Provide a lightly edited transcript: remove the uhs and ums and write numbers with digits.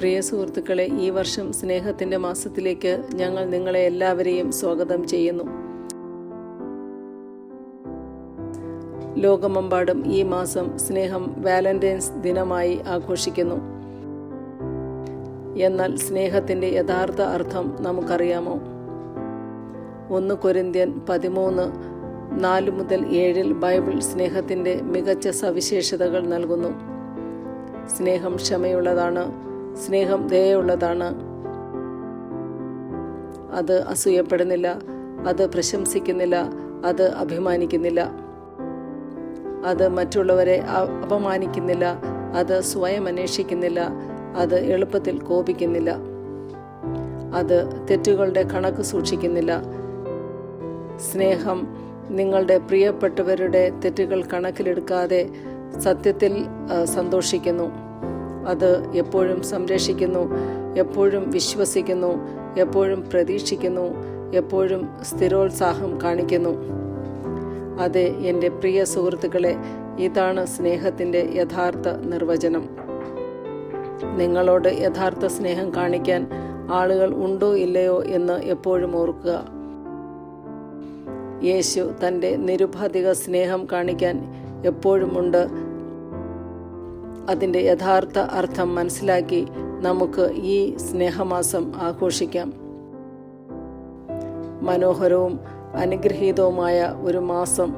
പ്രിയ സുഹൃത്തുക്കളെ, ഈ വർഷം സ്നേഹത്തിൻ്റെ മാസത്തിലേക്ക് ഞങ്ങൾ നിങ്ങളെ എല്ലാവരെയും സ്വാഗതം ചെയ്യുന്നു. ലോകമെമ്പാടും ഈ മാസം സ്നേഹം വാലന്റൈൻസ് ദിനമായി ആഘോഷിക്കുന്നു. എന്നാൽ സ്നേഹത്തിൻ്റെ യഥാർത്ഥ അർത്ഥം നമുക്കറിയാമോ? 1 കൊരിന്ത്യർ 13:4-7 ബൈബിൾ സ്നേഹത്തിൻ്റെ മികച്ച സവിശേഷതകൾ നൽകുന്നു. സ്നേഹം ക്ഷമയുള്ളതാണ്, സ്നേഹം ദയയുള്ളതാണ്, അത് അസൂയപ്പെടുന്നില്ല, അത് പ്രശംസിക്കുന്നില്ല, അത് അഭിമാനിക്കുന്നില്ല, അത് മറ്റുള്ളവരെ അപമാനിക്കുന്നില്ല, അത് സ്വയം അന്വേഷിക്കുന്നില്ല, അത് എളുപ്പത്തിൽ കോപിക്കുന്നില്ല, അത് തെറ്റുകളുടെ കണക്ക് സൂക്ഷിക്കുന്നില്ല. സ്നേഹം നിങ്ങളുടെ പ്രിയപ്പെട്ടവരുടെ തെറ്റുകൾ കണക്കിലെടുക്കാതെ സത്യത്തിൽ സന്തോഷിക്കുന്നു. അത് എപ്പോഴും സംരക്ഷിക്കുന്നു, എപ്പോഴും വിശ്വസിക്കുന്നു, എപ്പോഴും പ്രതീക്ഷിക്കുന്നു, എപ്പോഴും സ്ഥിരോത്സാഹം കാണിക്കുന്നു. അതെ എൻ്റെ പ്രിയ സുഹൃത്തുക്കളെ, ഇതാണ് സ്നേഹത്തിൻ്റെ യഥാർത്ഥ നിർവചനം. നിങ്ങളോട് യഥാർത്ഥ സ്നേഹം കാണിക്കാൻ ആളുകൾ ഉണ്ടോ ഇല്ലയോ എന്ന് എപ്പോഴും ഓർക്കുക. യേശു തൻ്റെ നിരുപാധിക സ്നേഹം കാണിക്കാൻ എപ്പോഴുമുണ്ട്. അതിൻ്റെ യഥാർത്ഥ അർത്ഥം മനസ്സിലാക്കി നമുക്ക് ഈ സ്നേഹമാസം ആഘോഷിക്കാം. മനോഹരവും അനുഗ്രഹീതവുമായ ഒരു മാസം